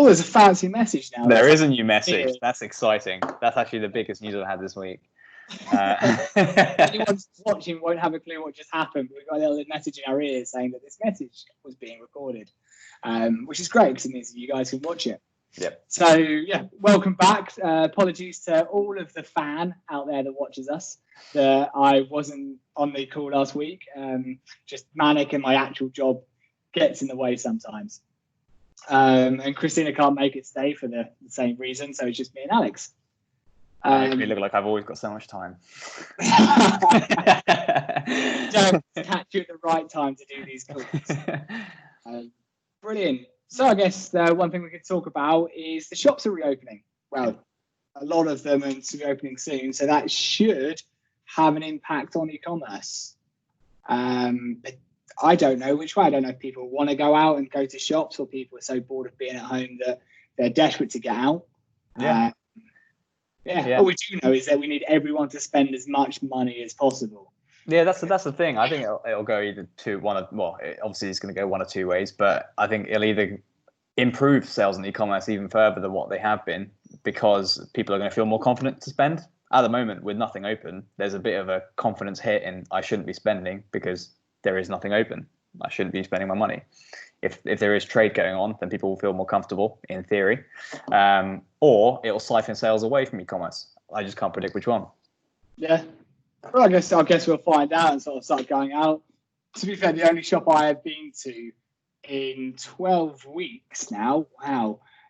Oh, there's a fancy message now. There is a new message. That's exciting. That's actually the biggest news I've had this week. Anyone watching won't have a clue what just happened. We've got a little message in our ears saying that this message was being recorded, which is great because it means that you guys can watch it. Yep. So, yeah, welcome back. Apologies to all of the fan out there that watches us that I wasn't on the call last week. Just manic and my actual job gets in the way sometimes. And Christina can't make it today for the same reason, so it's just me and Alex. Makes me look like I've always got so much time. Don't catch you at the right time to do these calls. Brilliant. So I guess one thing we could talk about is the shops are reopening. Well, a lot of them are reopening soon, so that should have an impact on e-commerce. But I don't know which way. I don't know if people want to go out and go to shops or people are so bored of being at home that they're desperate to get out. Yeah. All we do know is that we need everyone to spend as much money as possible. Yeah, that's the thing. I think it'll go either obviously it's going to go one or two ways, but I think it'll either improve sales in e-commerce even further than what they have been because people are going to feel more confident to spend. At the moment, with nothing open, there's a bit of a confidence hit in I shouldn't be spending because there is nothing open. I shouldn't be spending my money. If there is trade going on, then people will feel more comfortable in theory, or it will siphon sales away from e-commerce. I just can't predict which one. Yeah, well, I guess we'll find out and sort of start going out. To be fair, the only shop I have been to in 12 weeks now,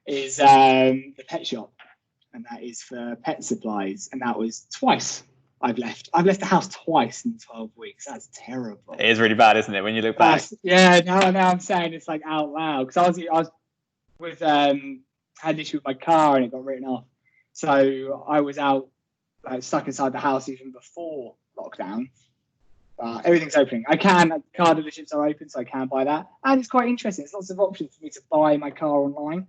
is the pet shop, and that is for pet supplies, and that was twice. I've left the house twice in 12 weeks. That's terrible. It is really bad, isn't it, when you look back? Now I'm saying it's like out loud because I was with had an issue with my car and it got written off. So I was out stuck inside the house even before lockdown. Everything's opening. Car dealerships are open, so I can buy that, and it's quite interesting. There's lots of options for me to buy my car online,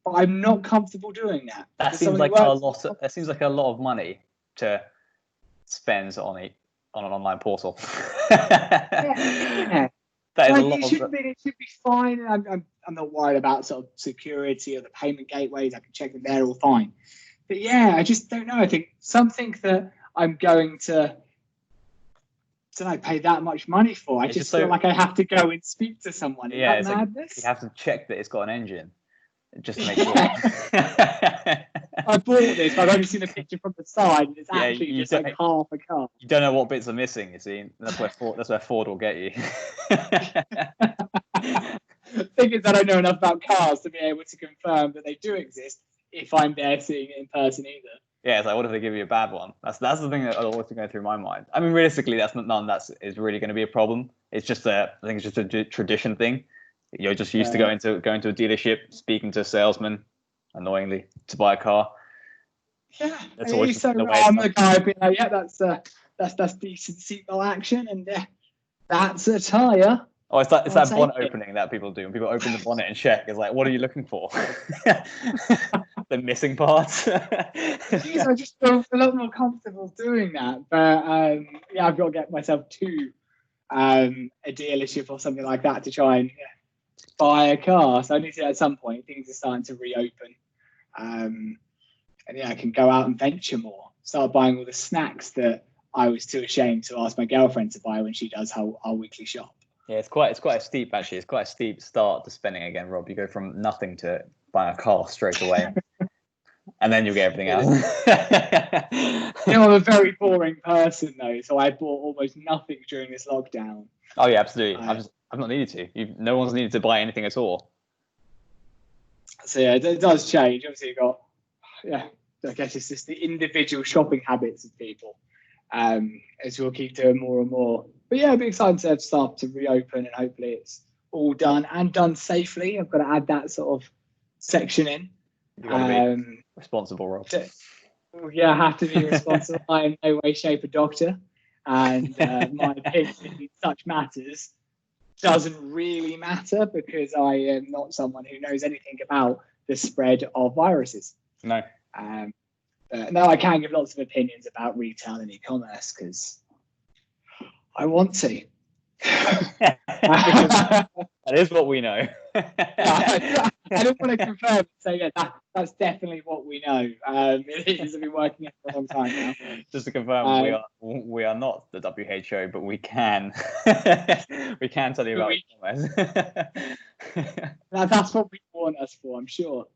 but I'm not comfortable doing that. That seems like a lot. That seems like a lot of money to spends on an online portal. Yeah. That is like, a lot. It should be fine. I'm not worried about sort of security or the payment gateways. I can check that they're all fine. But yeah, I just don't know. I think something that I'm going to pay that much money for. I just feel like I have to go and speak to someone. Yeah, it's madness? You have to check that it's got an engine. Just to make sure. I bought this, but I've only seen a picture from the side, and it's actually just like half a car. You don't know what bits are missing, you see. That's where Ford will get you. The thing is, I don't know enough about cars to be able to confirm that they do exist if I'm there seeing it in person either. Yeah, it's like, what if they give you a bad one? That's the thing that always going through my mind. I mean, realistically, none that is really going to be a problem. It's just I think it's just a tradition thing. You're just used to going to a dealership, speaking to a salesman, annoyingly, to buy a car. Yeah, that's always so the way. I'm the guy being like, yeah, that's decent seatbelt action, and that's a tire. Oh, it's that bonnet opening that people do. When people open the bonnet and check, it's like, what are you looking for? The missing parts. Jeez, I just feel a lot more comfortable doing that. But I've got to get myself to a dealership or something like that to try and buy a car. So I need to, at some point, things are starting to reopen. And I can go out and venture more. Start buying all the snacks that I was too ashamed to ask my girlfriend to buy when she does our weekly shop. Yeah, it's quite a steep actually. It's quite a steep start to spending again, Rob. You go from nothing to buying a car straight away, and then you'll get everything else. I'm a very boring person though, so I bought almost nothing during this lockdown. Oh yeah, absolutely. I've not needed to. No one's needed to buy anything at all. So yeah, it does change. Obviously, you got I guess it's just the individual shopping habits of people, as we'll keep doing more and more. But yeah, I'd be excited to start to reopen, and hopefully it's all done and done safely. I've got to add that sort of section in. You've got to be responsible, Rob. Yeah, I have to be responsible. I am in no way, shape, a doctor, and my opinion in such matters doesn't really matter because I am not someone who knows anything about the spread of viruses. No. No, I can give lots of opinions about retail and e-commerce because I want to. That is what we know. I don't want to confirm and say, yeah, that's definitely what we know. It is. I've been working it for a long time now. Just to confirm, we are not the WHO, but we can we can tell you about e-commerce. That's what people want us for, I'm sure.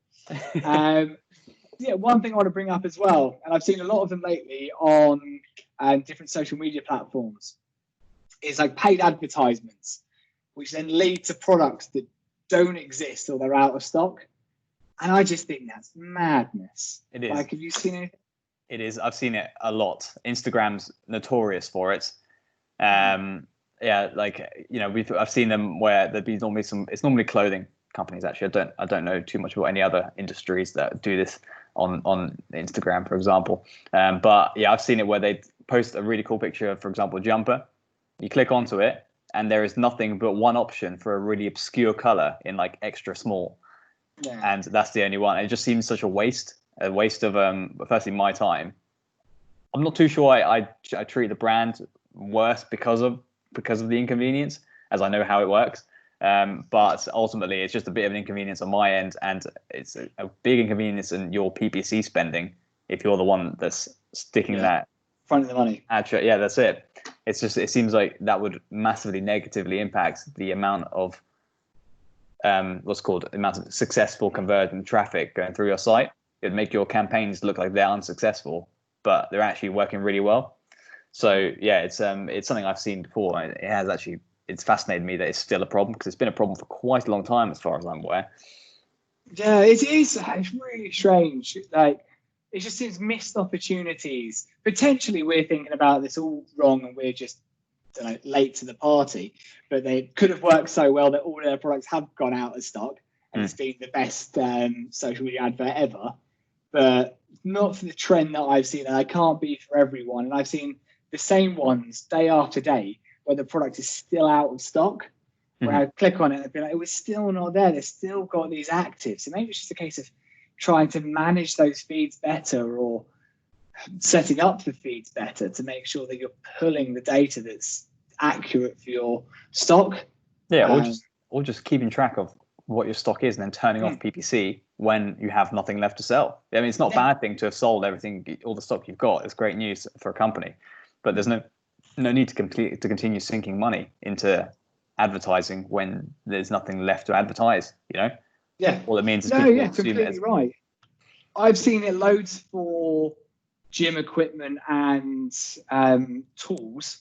Yeah, one thing I want to bring up as well, and I've seen a lot of them lately on different social media platforms, is like paid advertisements, which then lead to products that don't exist or they're out of stock. And I just think that's madness. It is. Like, have you seen it? It is. I've seen it a lot. Instagram's notorious for it. Yeah, like, you know, I've seen them where there'd be normally it's normally clothing companies. Actually, I don't know too much about any other industries that do this on Instagram, for example. But yeah, I've seen it where they post a really cool picture of, for example, a jumper. You click onto it, and there is nothing but one option for a really obscure color in like extra small, and that's the only one. It just seems such a waste of firstly my time. I'm not too sure I treat the brand worse because of the inconvenience, as I know how it works. But ultimately, it's just a bit of an inconvenience on my end, and it's a big inconvenience in your PPC spending if you're the one that's sticking that front of the money. Actually, yeah, that's it. It's just, it seems like that would massively negatively impact the amount of amount of successful conversion traffic going through your site. It'd make your campaigns look like they're unsuccessful, but they're actually working really well. So yeah, it's something I've seen before. And it's fascinated me that it's still a problem, because it's been a problem for quite a long time, as far as I'm aware. Yeah, it is. It's really strange. Like, it just seems missed opportunities. Potentially, we're thinking about this all wrong, and we're just late to the party. But they could have worked so well that all their products have gone out of stock, and it's been the best social media advert ever. But not for the trend that I've seen, and I can't be for everyone. And I've seen the same ones day after day, where the product is still out of stock, where I click on it and be like, it was still not there. They've still got these active. So maybe it's just a case of trying to manage those feeds better, or setting up the feeds better to make sure that you're pulling the data that's accurate for your stock. Yeah, or just keeping track of what your stock is and then turning off PPC when you have nothing left to sell. I mean, it's not a bad thing to have sold everything, all the stock you've got. It's great news for a company, but there's no need to continue sinking money into advertising when there's nothing left to advertise. You know? Yeah. All it means is completely right. I've seen it loads for gym equipment and tools.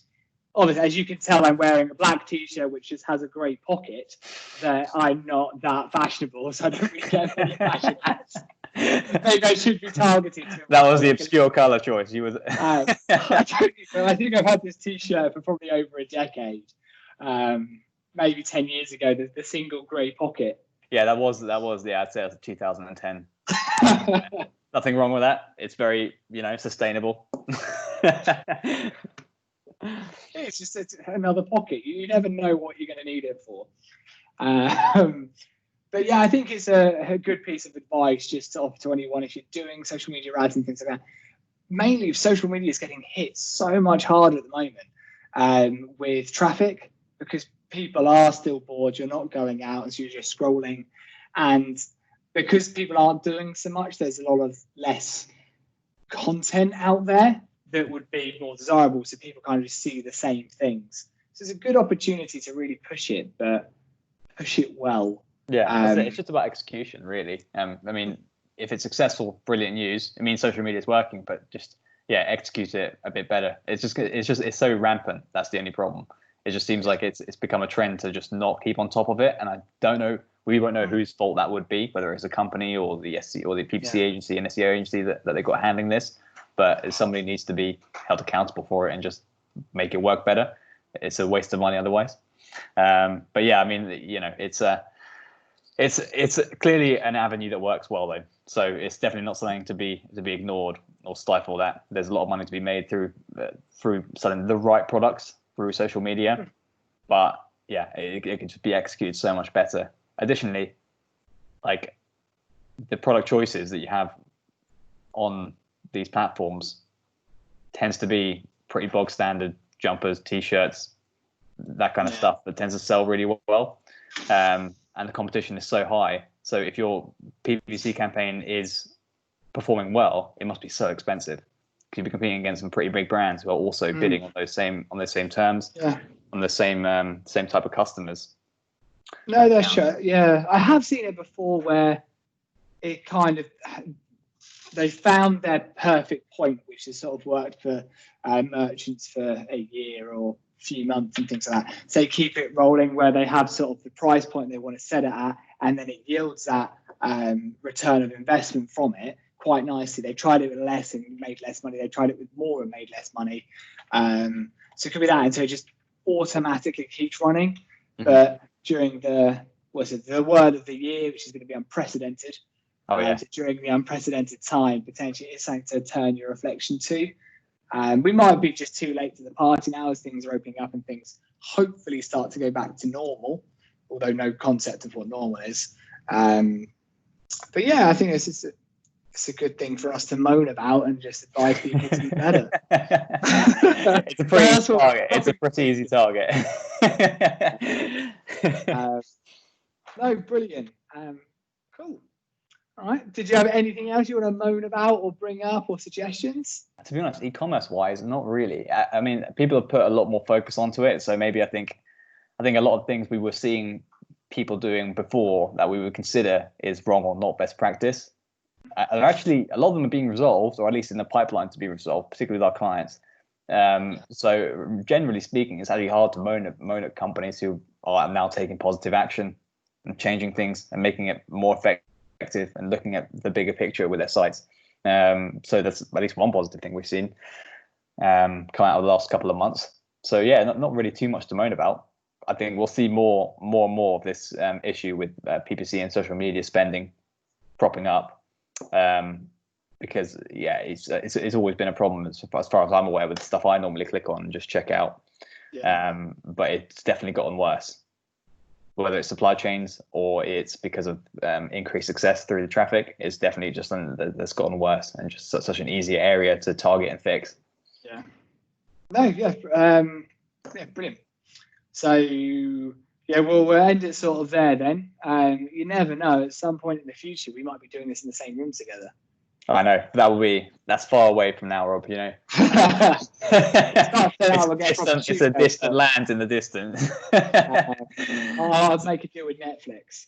Obviously, as you can tell, I'm wearing a black T-shirt which just has a grey pocket. That I'm not that fashionable, so I don't really get any fashion ads. Maybe I should be targeted. That was the obscure colour choice. You was. I think I've had this T-shirt for probably over a decade. Maybe 10 years ago, the single grey pocket. Yeah, that was I'd say it was 2010. Nothing wrong with that. It's very, sustainable. It's just another pocket. You never know what you're going to need it for. But yeah, I think it's a good piece of advice just to offer to anyone if you're doing social media ads and things like that. Mainly, if social media is getting hit so much harder at the moment with traffic, because people are still bored. You're not going out, and so you're just scrolling, and because people aren't doing so much, there's a lot of less content out there that would be more desirable, so people kind of just see the same things. So it's a good opportunity to really push it, but push it well. Yeah, it's just about execution, really. I mean, if it's successful, brilliant news. I mean, social media is working, but just execute it a bit better. It's so rampant. That's the only problem. It just seems like it's become a trend to just not keep on top of it, and I don't know. We won't know whose fault that would be, whether it's a company or the SC or the PPC agency and SEO agency that they got handling this. But somebody needs to be held accountable for it and just make it work better. It's a waste of money otherwise. But yeah, I mean, it's clearly an avenue that works well though. So it's definitely not something to be ignored or stifle. That there's a lot of money to be made through selling the right products through social media. But yeah, it could just be executed so much better. Additionally, like the product choices that you have on these platforms tends to be pretty bog standard jumpers, t-shirts, that kind of stuff that tends to sell really well. And the competition is so high. So if your PPC campaign is performing well, it must be so expensive. You'd be competing against some pretty big brands who are also bidding on those same terms, on the same type of customers. No, that's true. Yeah, I have seen it before where it kind of they found their perfect point, which has sort of worked for merchants for a year or a few months and things like that. So they keep it rolling where they have sort of the price point they want to set it at, and then it yields that return of investment from it quite nicely. They tried it with less and made less money. They tried it with more and made less money. So it could be that, and so it just automatically keeps running. Mm-hmm. But during the word of the year, which is going to be unprecedented. During the unprecedented time, potentially it's something to turn your reflection to. We might be just too late to the party now as things are opening up and things hopefully start to go back to normal, although no concept of what normal is. But yeah, I think it's a good thing for us to moan about and just advise people to do better. It's a pretty easy target. It's a pretty easy target. No, brilliant. Cool. All right. Did you have anything else you want to moan about or bring up or suggestions? To be honest, e-commerce wise, not really. I mean, people have put a lot more focus onto it. So maybe I think a lot of things we were seeing people doing before that we would consider is wrong or not best practice. And actually, a lot of them are being resolved, or at least in the pipeline to be resolved, particularly with our clients. So generally speaking, it's actually hard to moan at companies who are now taking positive action and changing things and making it more effective and looking at the bigger picture with their sites. So that's at least one positive thing we've seen come out of the last couple of months. So yeah, not really too much to moan about. I think we'll see more and more of this issue with PPC and social media spending propping up, because yeah, it's always been a problem as far as I'm aware with the stuff I normally click on and just check out. But it's definitely gotten worse. Whether it's supply chains or it's because of increased success through the traffic, it's definitely just that's gotten worse and just such an easy area to target and fix. Yeah. No. Yeah. Brilliant. So yeah, we'll end it sort of there then. You never know. At some point in the future, we might be doing this in the same room together. I know that's far away from now, Rob. You know, it's a distant land in the distance. I'll make a deal with Netflix.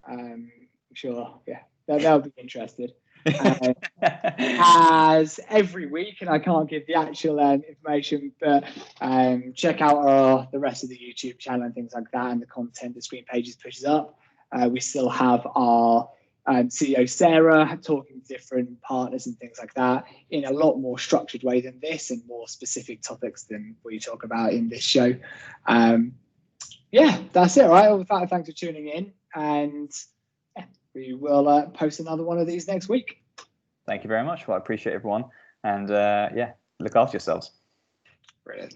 I'm sure, yeah, they'll be interested. As every week, and I can't give the actual information, but check out the rest of the YouTube channel and things like that, and the content the Screen Pages pushes up. We still have our CEO Sarah talking to different partners and things like that in a lot more structured way than this, and more specific topics than we talk about in this show. Yeah, that's it, right? Well, thanks for tuning in, and we will post another one of these next week. Thank you very much. Well, I appreciate everyone, and yeah, look after yourselves. Brilliant.